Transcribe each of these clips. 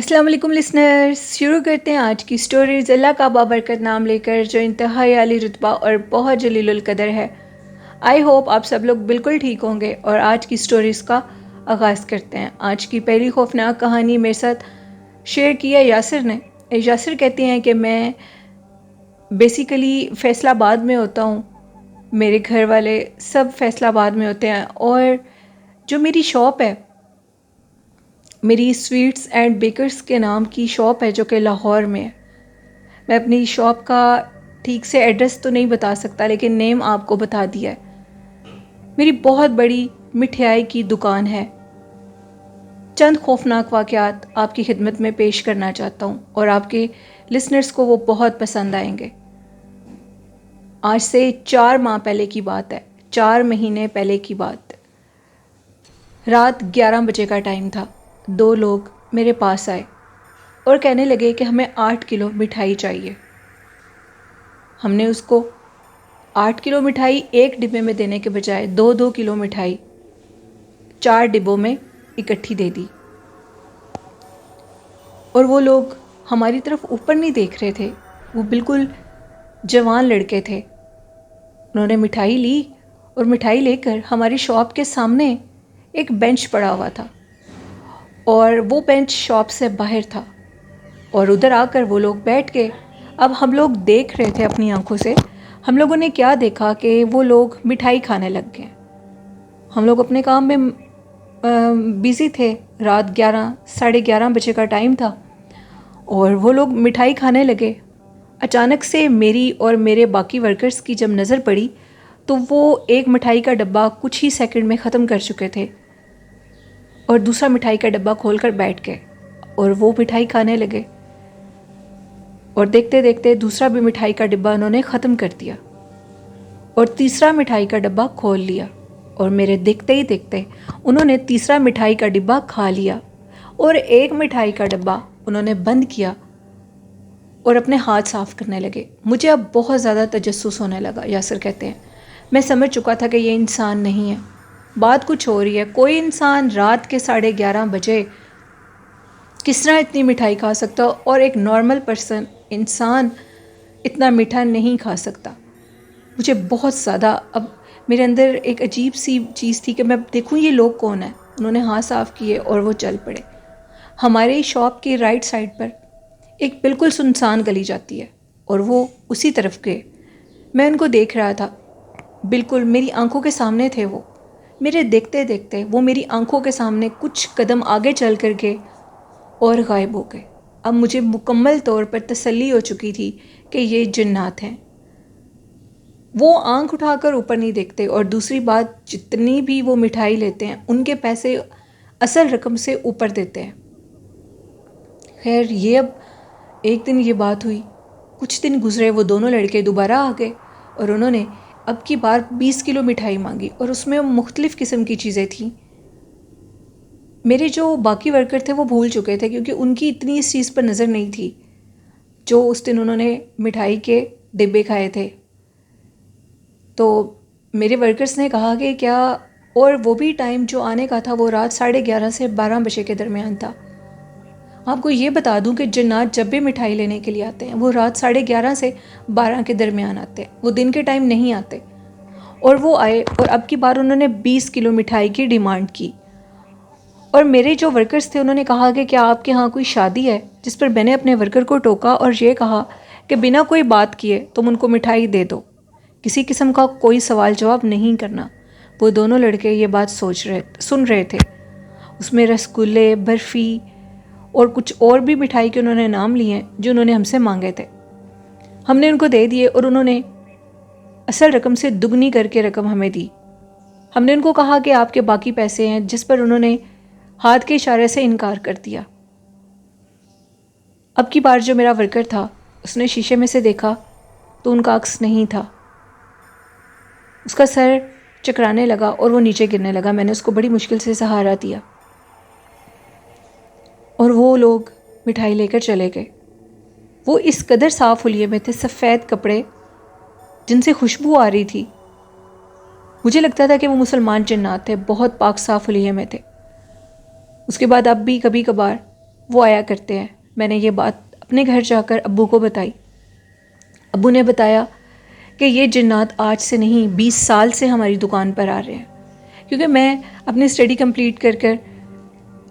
السلام علیکم لسنرز، شروع کرتے ہیں آج کی سٹوریز اللہ کا بابرکت نام لے کر جو انتہائی عالی رتبہ اور بہت جلیل القدر ہے۔ آئی ہوپ آپ سب لوگ بالکل ٹھیک ہوں گے اور آج کی سٹوریز کا آغاز کرتے ہیں۔ آج کی پہلی خوفناک کہانی میرے ساتھ شیئر کی ہے یاسر نے۔ یاسر کہتے ہیں کہ میں بیسیکلی فیصل آباد میں ہوتا ہوں، میرے گھر والے سب فیصل آباد میں ہوتے ہیں، اور جو میری شاپ ہے، میری سویٹس اینڈ بیکرز کے نام کی شاپ ہے جو کہ لاہور میں ہے۔ میں اپنی شاپ کا ٹھیک سے ایڈریس تو نہیں بتا سکتا لیکن نیم آپ کو بتا دیا ہے۔ میری بہت بڑی مٹھائی کی دکان ہے۔ چند خوفناک واقعات آپ کی خدمت میں پیش کرنا چاہتا ہوں اور آپ کے لسنرز کو وہ بہت پسند آئیں گے۔ آج سے 4 ماہ پہلے کی بات ہے، 4 مہینے پہلے کی بات۔ رات 11 بجے کا ٹائم تھا۔ 2 لوگ میرے پاس آئے اور کہنے لگے کہ ہمیں 8 کلو مٹھائی چاہیے۔ ہم نے اس کو 8 کلو مٹھائی ایک ڈبے میں دینے کے بجائے 2 کلو مٹھائی 4 ڈبوں میں اکٹھی دے دی، اور وہ لوگ ہماری طرف اوپر نہیں دیکھ رہے تھے، وہ بالکل جوان لڑکے تھے۔ انہوں نے مٹھائی لی اور مٹھائی لے کر ہماری شاپ کے سامنے ایک بینچ پڑا ہوا تھا، اور وہ بینچ شاپ سے باہر تھا، اور ادھر آ کر وہ لوگ بیٹھ گئے۔ اب ہم لوگ دیکھ رہے تھے اپنی آنکھوں سے، ہم لوگوں نے کیا دیکھا کہ وہ لوگ مٹھائی کھانے لگ گئے۔ ہم لوگ اپنے کام میں بیزی تھے، رات 11 ساڑھے 11 بجے کا ٹائم تھا، اور وہ لوگ مٹھائی کھانے لگے۔ اچانک سے میری اور میرے باقی ورکرز کی جب نظر پڑی تو وہ ایک مٹھائی کا ڈبہ کچھ ہی سیکنڈ میں ختم کر چکے تھے، اور دوسرا مٹھائی کا ڈبہ کھول کر بیٹھ گئے اور وہ مٹھائی کھانے لگے، اور دیکھتے دیکھتے دوسرا بھی مٹھائی کا ڈبہ انہوں نے ختم کر دیا، اور تیسرا مٹھائی کا ڈبہ کھول لیا، اور میرے دیکھتے ہی دیکھتے انہوں نے تیسرا مٹھائی کا ڈبہ کھا لیا، اور ایک مٹھائی کا ڈبہ انہوں نے بند کیا اور اپنے ہاتھ صاف کرنے لگے۔ مجھے اب بہت زیادہ تجسس ہونے لگا، یاسر کہتے ہیں۔ میں سمجھ چکا تھا کہ یہ انسان نہیں ہے، بات کچھ ہو رہی ہے۔ کوئی انسان رات کے 11:30 بجے کس طرح اتنی مٹھائی کھا سکتا، اور ایک نارمل پرسن انسان اتنا میٹھا نہیں کھا سکتا۔ مجھے بہت زیادہ اب میرے اندر ایک عجیب سی چیز تھی کہ میں دیکھوں یہ لوگ کون ہیں۔ انہوں نے ہاتھ صاف کیے اور وہ چل پڑے۔ ہمارے شاپ کی رائٹ سائڈ پر ایک بالکل سنسان گلی جاتی ہے، اور وہ اسی طرف گئے۔ میں ان کو دیکھ رہا تھا، بالکل میری آنکھوں کے سامنے تھے وہ۔ میرے دیکھتے دیکھتے وہ میری آنکھوں کے سامنے کچھ قدم آگے چل کر گئے اور غائب ہو گئے۔ اب مجھے مکمل طور پر تسلی ہو چکی تھی کہ یہ جنات ہیں۔ وہ آنکھ اٹھا کر اوپر نہیں دیکھتے، اور دوسری بات، جتنی بھی وہ مٹھائی لیتے ہیں ان کے پیسے اصل رقم سے اوپر دیتے ہیں۔ خیر، یہ اب ایک دن یہ بات ہوئی، کچھ دن گزرے، وہ دونوں لڑکے دوبارہ آ گئے، اور انہوں نے اب کی بار 20 کلو مٹھائی مانگی، اور اس میں مختلف قسم کی چیزیں تھیں۔ میرے جو باقی ورکر تھے وہ بھول چکے تھے، کیونکہ ان کی اتنی اس چیز پر نظر نہیں تھی جو اس دن انہوں نے مٹھائی کے ڈبے کھائے تھے۔ تو میرے ورکرز نے کہا کہ کیا، اور وہ بھی ٹائم جو آنے کا تھا وہ رات 11:30 سے 12 بجے کے درمیان تھا۔ آپ کو یہ بتا دوں کہ جنات جب بھی مٹھائی لینے کے لیے آتے ہیں وہ رات 11:30 سے 12 کے درمیان آتے ہیں، وہ دن کے ٹائم نہیں آتے۔ اور وہ آئے، اور اب کی بار انہوں نے 20 کلو مٹھائی کی ڈیمانڈ کی، اور میرے جو ورکرز تھے انہوں نے کہا کہ کیا آپ کے ہاں کوئی شادی ہے، جس پر میں نے اپنے ورکر کو ٹوکا اور یہ کہا کہ بنا کوئی بات کیے تم ان کو مٹھائی دے دو، کسی قسم کا کوئی سوال جواب نہیں کرنا۔ وہ دونوں لڑکے یہ بات سن رہے تھے۔ اس میں رسگلے، برفی اور کچھ اور بھی مٹھائی کے انہوں نے نام لیے جو انہوں نے ہم سے مانگے تھے۔ ہم نے ان کو دے دیے، اور انہوں نے اصل رقم سے دگنی کر کے رقم ہمیں دی۔ ہم نے ان کو کہا کہ آپ کے باقی پیسے ہیں، جس پر انہوں نے ہاتھ کے اشارے سے انکار کر دیا۔ اب کی بار جو میرا ورکر تھا اس نے شیشے میں سے دیکھا تو ان کا عکس نہیں تھا۔ اس کا سر چکرانے لگا اور وہ نیچے گرنے لگا۔ میں نے اس کو بڑی مشکل سے سہارا دیا، اور وہ لوگ مٹھائی لے کر چلے گئے۔ وہ اس قدر صاف حلیے میں تھے، سفید کپڑے جن سے خوشبو آ رہی تھی۔ مجھے لگتا تھا کہ وہ مسلمان جنات تھے، بہت پاک صاف حلیے میں تھے۔ اس کے بعد اب بھی کبھی کبھار وہ آیا کرتے ہیں۔ میں نے یہ بات اپنے گھر جا کر ابو کو بتائی۔ ابو نے بتایا کہ یہ جنات آج سے نہیں 20 سال سے ہماری دکان پر آ رہے ہیں، کیونکہ میں اپنی اسٹڈی کمپلیٹ کر کر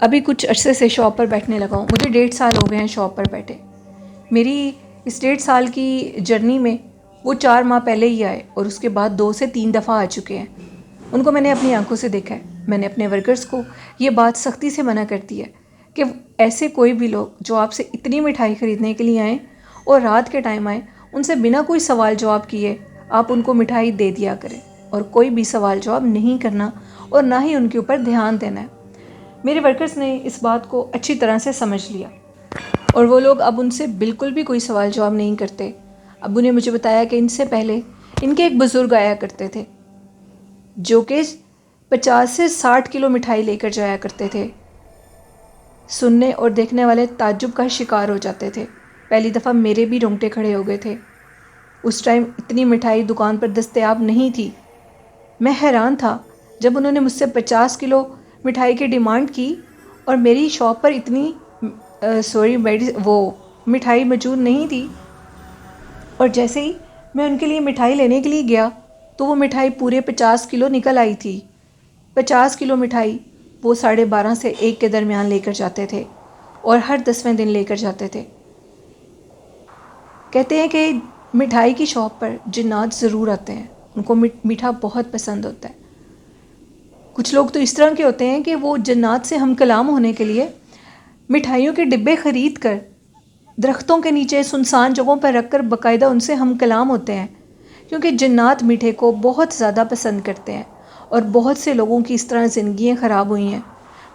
ابھی کچھ عرصے سے شاپ پر بیٹھنے لگا ہوں۔ مجھے 1.5 سال ہو گئے ہیں شاپ پر بیٹھے۔ میری اس 1.5 سال کی جرنی میں وہ 4 ماہ پہلے ہی آئے اور اس کے بعد 2 سے 3 دفعہ آ چکے ہیں۔ ان کو میں نے اپنی آنکھوں سے دیکھا ہے۔ میں نے اپنے ورکرز کو یہ بات سختی سے منع کر دی ہے کہ ایسے کوئی بھی لوگ جو آپ سے اتنی مٹھائی خریدنے کے لیے آئیں اور رات کے ٹائم آئیں، ان سے بنا کوئی سوال جواب کیے آپ ان کو مٹھائی دے دیا کریں، اور کوئی بھی سوال جواب نہیں کرنا اور نہ ہی ان کے اوپر دھیان دینا ہے۔ میرے ورکرز نے اس بات کو اچھی طرح سے سمجھ لیا اور وہ لوگ اب ان سے بالکل بھی کوئی سوال جواب نہیں کرتے۔ ابو نے مجھے بتایا کہ ان سے پہلے ان کے ایک بزرگ آیا کرتے تھے جو کہ 50 سے 60 کلو مٹھائی لے کر جایا کرتے تھے۔ سننے اور دیکھنے والے تعجب کا شکار ہو جاتے تھے۔ پہلی دفعہ میرے بھی رونگٹے کھڑے ہو گئے تھے۔ اس ٹائم اتنی مٹھائی دکان پر دستیاب نہیں تھی۔ میں حیران تھا جب انہوں نے مجھ سے 50 کلو مٹھائی کی ڈیمانڈ کی اور میری شاپ پر اتنی وہ مٹھائی موجود نہیں تھی، اور جیسے ہی میں ان کے لیے مٹھائی لینے کے لیے گیا تو وہ مٹھائی پورے 50 کلو نکل آئی تھی۔ 50 کلو مٹھائی وہ 12:30 سے 1 کے درمیان لے کر جاتے تھے اور ہر 10ویں دن لے کر جاتے تھے۔ کہتے ہیں کہ مٹھائی کی شاپ پر جنات ضرور آتے ہیں، ان کو میٹھا بہت پسند ہوتا ہے۔ کچھ لوگ تو اس طرح کے ہوتے ہیں کہ وہ جنات سے ہم کلام ہونے کے لیے مٹھائیوں کے ڈبے خرید کر درختوں کے نیچے سنسان جگہوں پر رکھ کر باقاعدہ ان سے ہم کلام ہوتے ہیں، کیونکہ جنات میٹھے کو بہت زیادہ پسند کرتے ہیں، اور بہت سے لوگوں کی اس طرح زندگیاں خراب ہوئی ہیں۔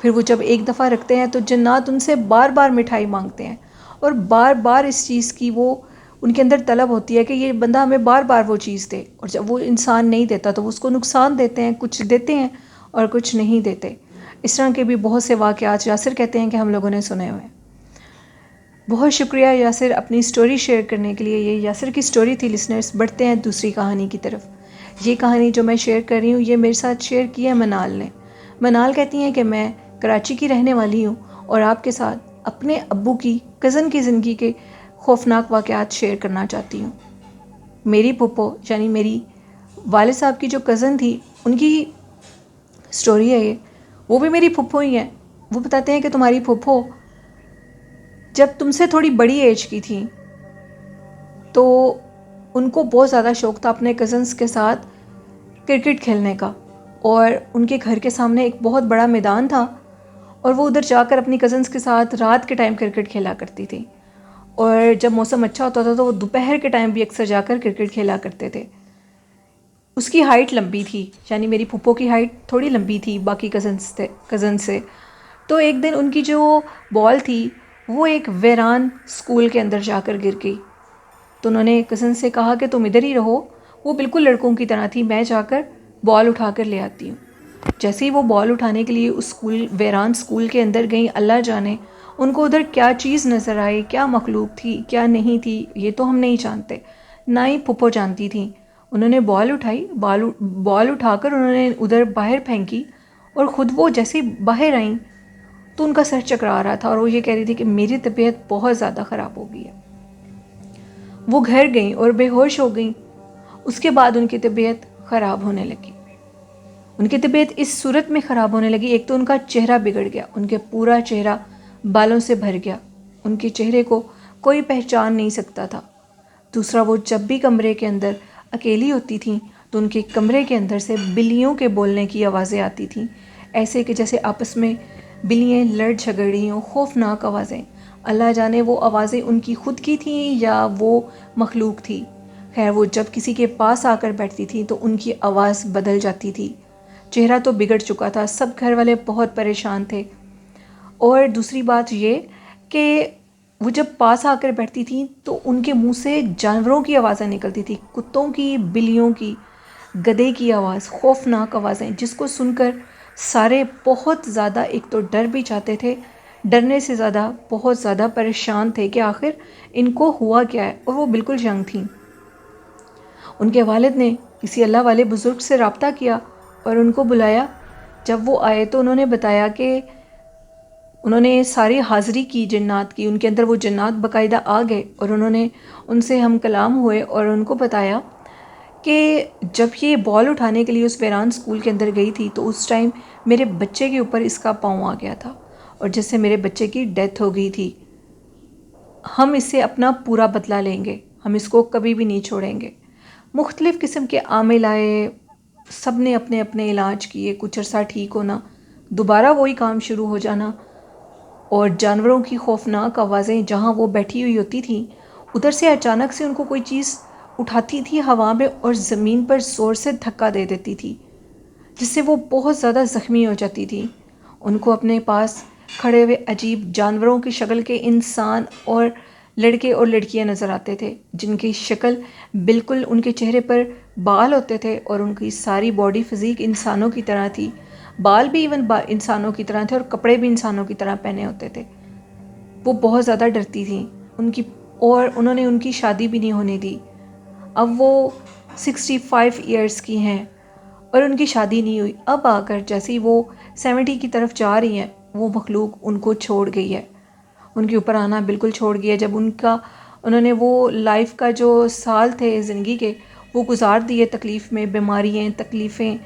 پھر وہ جب ایک دفعہ رکھتے ہیں تو جنات ان سے بار بار مٹھائی مانگتے ہیں، اور بار بار اس چیز کی وہ ان کے اندر طلب ہوتی ہے کہ یہ بندہ ہمیں بار بار وہ چیز دے، اور جب وہ انسان نہیں دیتا تو وہ اس کو نقصان دیتے ہیں، کچھ دیتے ہیں اور کچھ نہیں دیتے۔ اس طرح کے بھی بہت سے واقعات یاسر کہتے ہیں کہ ہم لوگوں نے سنے ہوئے ہیں۔ بہت شکریہ یاسر اپنی سٹوری شیئر کرنے کے لیے۔ یہ یاسر کی سٹوری تھی لسنرز۔ بڑھتے ہیں دوسری کہانی کی طرف۔ یہ کہانی جو میں شیئر کر رہی ہوں یہ میرے ساتھ شیئر کی ہے منال نے۔ منال کہتی ہیں کہ میں کراچی کی رہنے والی ہوں اور آپ کے ساتھ اپنے ابو کی کزن کی زندگی کے خوفناک واقعات شیئر کرنا چاہتی ہوں۔ میری پھپھو یعنی میری والد صاحب کی جو کزن تھی ان کی سٹوری ہے یہ۔ وہ بھی میری پھپھو ہی ہیں۔ وہ بتاتے ہیں کہ تمہاری پھپھو جب تم سے تھوڑی بڑی ایج کی تھیں تو ان کو بہت زیادہ شوق تھا اپنے کزنس کے ساتھ کرکٹ کھیلنے کا، اور ان کے گھر کے سامنے ایک بہت بڑا میدان تھا اور وہ ادھر جا کر اپنی کزنس کے ساتھ رات کے ٹائم کرکٹ کھیلا کرتی تھی، اور جب موسم اچھا ہوتا تھا تو وہ دوپہر کے ٹائم بھی اکثر جا کر کرکٹ کھیلا کرتے تھے۔ اس کی ہائٹ لمبی تھی، یعنی میری پھپھو کی ہائٹ تھوڑی لمبی تھی باقی کزن سے۔ تو ایک دن ان کی جو بال تھی وہ ایک ویران اسکول کے اندر جا کر گر گئی، تو انہوں نے کزن سے کہا کہ تم ادھر ہی رہو، وہ بالکل لڑکوں کی طرح تھی، میں جا کر بال اٹھا کر لے آتی ہوں۔ جیسے ہی وہ بال اٹھانے کے لیے اس ویران اسکول کے اندر گئیں، اللہ جانے ان کو ادھر کیا چیز نظر آئی، کیا مخلوق تھی کیا نہیں تھی یہ تو ہم نہیں جانتے، نہ ہی پھپھو جانتی تھیں۔ انہوں نے بال اٹھائی، بال اٹھا کر انہوں نے ادھر باہر پھینکی، اور خود وہ جیسے باہر آئیں تو ان کا سر چکرا رہا تھا اور وہ یہ کہہ رہی تھی کہ میری طبیعت بہت زیادہ خراب ہو گئی ہے۔ وہ گھر گئیں اور بے ہوش ہو گئیں۔ اس کے بعد ان کی طبیعت خراب ہونے لگی۔ ان کی طبیعت اس صورت میں خراب ہونے لگی، ایک تو ان کا چہرہ بگڑ گیا، ان کے پورا چہرہ بالوں سے بھر گیا، ان کے چہرے کو کوئی پہچان نہیں سکتا تھا۔ دوسرا، وہ جب بھی کمرے کے اندر اکیلی ہوتی تھیں تو ان کے کمرے کے اندر سے بلیوں کے بولنے کی آوازیں آتی تھیں، ایسے کہ جیسے آپس میں بلیاں لڑ جھگڑ رہی ہوں، خوفناک آوازیں۔ اللہ جانے وہ آوازیں ان کی خود کی تھیں یا وہ مخلوق تھی۔ خیر، وہ جب کسی کے پاس آ کر بیٹھتی تھی تو ان کی آواز بدل جاتی تھی۔ چہرہ تو بگڑ چکا تھا، سب گھر والے بہت پریشان تھے۔ اور دوسری بات یہ کہ وہ جب پاس آ کر بیٹھتی تھیں تو ان کے منہ سے جانوروں کی آوازیں نکلتی تھی، کتوں کی، بلیوں کی، گدھے کی آواز، خوفناک آوازیں، جس کو سن کر سارے بہت زیادہ ایک تو ڈر بھی جاتے تھے، ڈرنے سے زیادہ بہت زیادہ پریشان تھے کہ آخر ان کو ہوا کیا ہے، اور وہ بالکل ینگ تھیں۔ ان کے والد نے کسی اللہ والے بزرگ سے رابطہ کیا اور ان کو بلایا۔ جب وہ آئے تو انہوں نے بتایا کہ انہوں نے ساری حاضری کی جنات کی، ان کے اندر وہ جنات باقاعدہ آ گئے اور انہوں نے ان سے ہم کلام ہوئے اور ان کو بتایا کہ جب یہ بال اٹھانے کے لیے اس ویران اسکول کے اندر گئی تھی تو اس ٹائم میرے بچے کے اوپر اس کا پاؤں آ گیا تھا اور جس سے میرے بچے کی ڈیتھ ہو گئی تھی. ہم اس سے اپنا پورا بدلہ لیں گے، ہم اس کو کبھی بھی نہیں چھوڑیں گے. مختلف قسم کے عامل آئے، سب نے اپنے اپنے علاج کیے، کچھ عرصہ ٹھیک ہونا، دوبارہ وہی کام شروع ہو جانا، اور جانوروں کی خوفناک آوازیں جہاں وہ بیٹھی ہوئی ہوتی تھیں ادھر سے اچانک سے ان کو کوئی چیز اٹھاتی تھی ہوا میں اور زمین پر زور سے دھکا دے دیتی تھی، جس سے وہ بہت زیادہ زخمی ہو جاتی تھی. ان کو اپنے پاس کھڑے ہوئے عجیب جانوروں کی شکل کے انسان اور لڑکے اور لڑکیاں نظر آتے تھے، جن کی شکل بالکل ان کے چہرے پر بال ہوتے تھے اور ان کی ساری باڈی فزیک انسانوں کی طرح تھی، بال بھی ایون انسانوں کی طرح تھے اور کپڑے بھی انسانوں کی طرح پہنے ہوتے تھے. وہ بہت زیادہ ڈرتی تھیں اور انہوں نے ان کی شادی بھی نہیں ہونے دی. اب وہ 65 ایئرس کی ہیں اور ان کی شادی نہیں ہوئی. اب آ کر جیسے وہ 70 کی طرف جا رہی ہیں وہ مخلوق ان کو چھوڑ گئی ہے، ان کے اوپر آنا بالکل چھوڑ گیا. جب انہوں نے وہ لائف کا جو سال تھے زندگی کے وہ گزار دیے تکلیف میں، بیماریاں، تکلیفیں،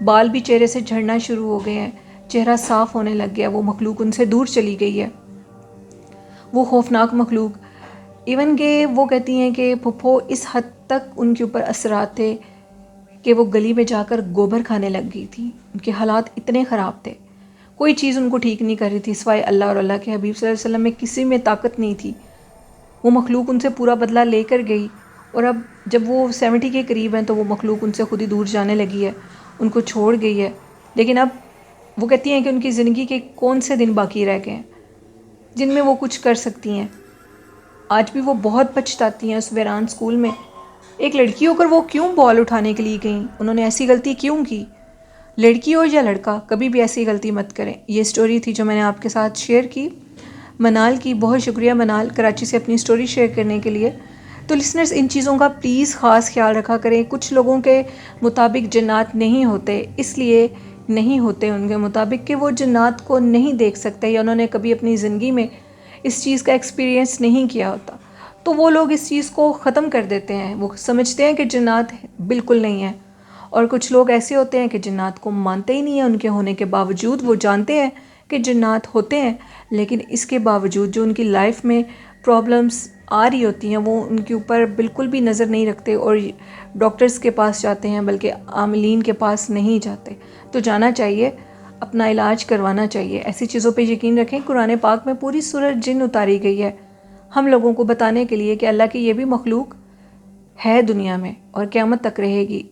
بال بھی چہرے سے جھڑنا شروع ہو گئے ہیں، چہرہ صاف ہونے لگ گیا. وہ مخلوق ان سے دور چلی گئی ہے، وہ خوفناک مخلوق. ایون کہ وہ کہتی ہیں کہ پھپھو اس حد تک ان کے اوپر اثرات تھے کہ وہ گلی میں جا کر گوبر کھانے لگ گئی تھی. ان کے حالات اتنے خراب تھے، کوئی چیز ان کو ٹھیک نہیں کر رہی تھی سوائے اللہ اور اللہ کے حبیب صلی اللہ علیہ وسلم میں کسی میں طاقت نہیں تھی. وہ مخلوق ان سے پورا بدلہ لے کر گئی اور اب جب وہ 70 کے قریب ہیں تو وہ مخلوق ان سے خود ہی دور جانے لگی ہے، ان کو چھوڑ گئی ہے. لیکن اب وہ کہتی ہیں کہ ان کی زندگی کے کون سے دن باقی رہ گئے ہیں جن میں وہ کچھ کر سکتی ہیں. آج بھی وہ بہت پچھتاتی ہیں اس ویران اسکول میں. ایک لڑکی ہو کر وہ کیوں بال اٹھانے کے لیے گئیں؟ انہوں نے ایسی غلطی کیوں کی؟ لڑکی ہو یا لڑکا، کبھی بھی ایسی غلطی مت کریں. یہ سٹوری تھی جو میں نے آپ کے ساتھ شیئر کی. منال کی بہت شکریہ، منال کراچی سے اپنی سٹوری شیئر کرنے کے لیے. تو لسنرز ان چیزوں کا پلیز خاص خیال رکھا کریں. کچھ لوگوں کے مطابق جنات نہیں ہوتے، اس لیے نہیں ہوتے ان کے مطابق کہ وہ جنات کو نہیں دیکھ سکتے یا انہوں نے کبھی اپنی زندگی میں اس چیز کا ایکسپیرینس نہیں کیا ہوتا. تو وہ لوگ اس چیز کو ختم کر دیتے ہیں، وہ سمجھتے ہیں کہ جنات بالکل نہیں ہیں. اور کچھ لوگ ایسے ہوتے ہیں کہ جنات کو مانتے ہی نہیں ہیں، ان کے ہونے کے باوجود وہ جانتے ہیں کہ جنات ہوتے ہیں، لیکن اس کے باوجود جو ان کی لائف میں پرابلمس آ رہی ہوتی ہیں وہ ان کے اوپر بالکل بھی نظر نہیں رکھتے اور ڈاکٹرز کے پاس جاتے ہیں، بلکہ عاملین کے پاس نہیں جاتے. تو جانا چاہیے، اپنا علاج کروانا چاہیے. ایسی چیزوں پہ یقین رکھیں. قرآن پاک میں پوری سورۃ جن اتاری گئی ہے ہم لوگوں کو بتانے کے لیے کہ اللہ کی یہ بھی مخلوق ہے دنیا میں اور قیامت تک رہے گی.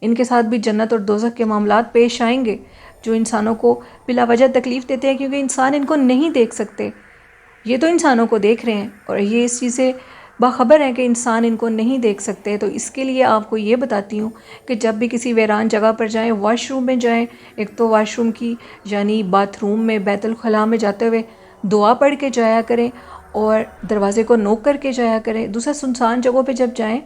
ان کے ساتھ بھی جنت اور دوزخ کے معاملات پیش آئیں گے جو انسانوں کو بلا وجہ تکلیف دیتے ہیں، کیونکہ انسان ان کو نہیں دیکھ سکتے. یہ تو انسانوں کو دیکھ رہے ہیں اور یہ اس چیز سے باخبر ہیں کہ انسان ان کو نہیں دیکھ سکتے. تو اس کے لیے آپ کو یہ بتاتی ہوں کہ جب بھی کسی ویران جگہ پر جائیں، واش روم میں جائیں، ایک تو واش روم کی یعنی باتھ روم میں بیت الخلاء میں جاتے ہوئے دعا پڑھ کے جایا کریں اور دروازے کو نوک کر کے جایا کریں. دوسرا، سنسان جگہوں پہ جب جائیں،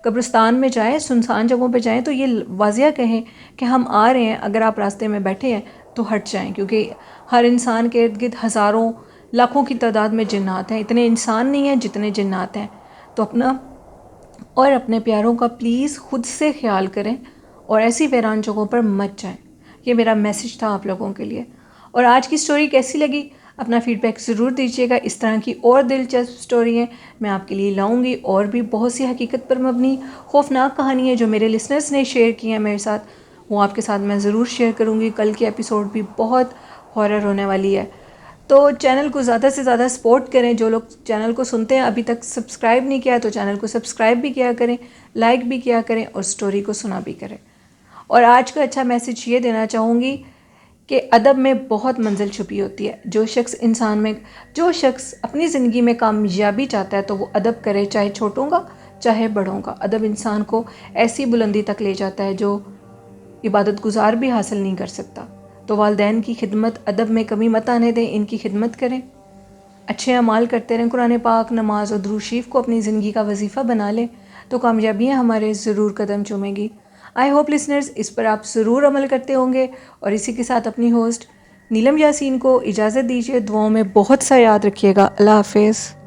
قبرستان میں جائیں، سنسان جگہوں پہ جائیں تو یہ واضح کہیں کہ ہم آ رہے ہیں، اگر آپ راستے میں بیٹھے ہیں تو ہٹ جائیں، کیونکہ ہر انسان کے ارد گرد ہزاروں لاکھوں کی تعداد میں جنات ہیں. اتنے انسان نہیں ہیں جتنے جنات ہیں. تو اپنا اور اپنے پیاروں کا پلیز خود سے خیال کریں اور ایسی ویران جگہوں پر مت جائیں. یہ میرا میسج تھا آپ لوگوں کے لیے. اور آج کی سٹوری کیسی لگی اپنا فیڈ بیک ضرور دیجیے گا. اس طرح کی اور دلچسپ سٹوری ہیں میں آپ کے لیے لاؤں گی، اور بھی بہت سی حقیقت پر مبنی خوفناک کہانی ہے جو میرے لسنرز نے شیئر کی ہیں میرے ساتھ، وہ آپ کے ساتھ میں ضرور شیئر کروں گی. کل کی ایپیسوڈ بھی بہت ہارر ہونے والی ہے. تو چینل کو زیادہ سے زیادہ سپورٹ کریں. جو لوگ چینل کو سنتے ہیں ابھی تک سبسکرائب نہیں کیا تو چینل کو سبسکرائب بھی کیا کریں، لائک بھی کیا کریں اور سٹوری کو سنا بھی کریں. اور آج کا اچھا میسج یہ دینا چاہوں گی کہ ادب میں بہت منزل چھپی ہوتی ہے. جو شخص اپنی زندگی میں کامیابی چاہتا ہے تو وہ ادب کرے، چاہے چھوٹوں کا چاہے بڑوں کا. ادب انسان کو ایسی بلندی تک لے جاتا ہے جو عبادت گزار بھی حاصل نہیں کر سکتا. تو والدین کی خدمت، ادب میں کمی مت آنے دیں، ان کی خدمت کریں، اچھے اعمال کرتے رہیں، قرآن پاک، نماز اور درود شریف کو اپنی زندگی کا وظیفہ بنا لیں تو کامیابیاں ہمارے ضرور قدم چومیں گی. آئی ہوپ لسنرز اس پر آپ ضرور عمل کرتے ہوں گے. اور اسی کے ساتھ اپنی ہوسٹ نیلم یاسین کو اجازت دیجیے، دعاؤں میں بہت سا یاد رکھیے گا۔ اللہ حافظ۔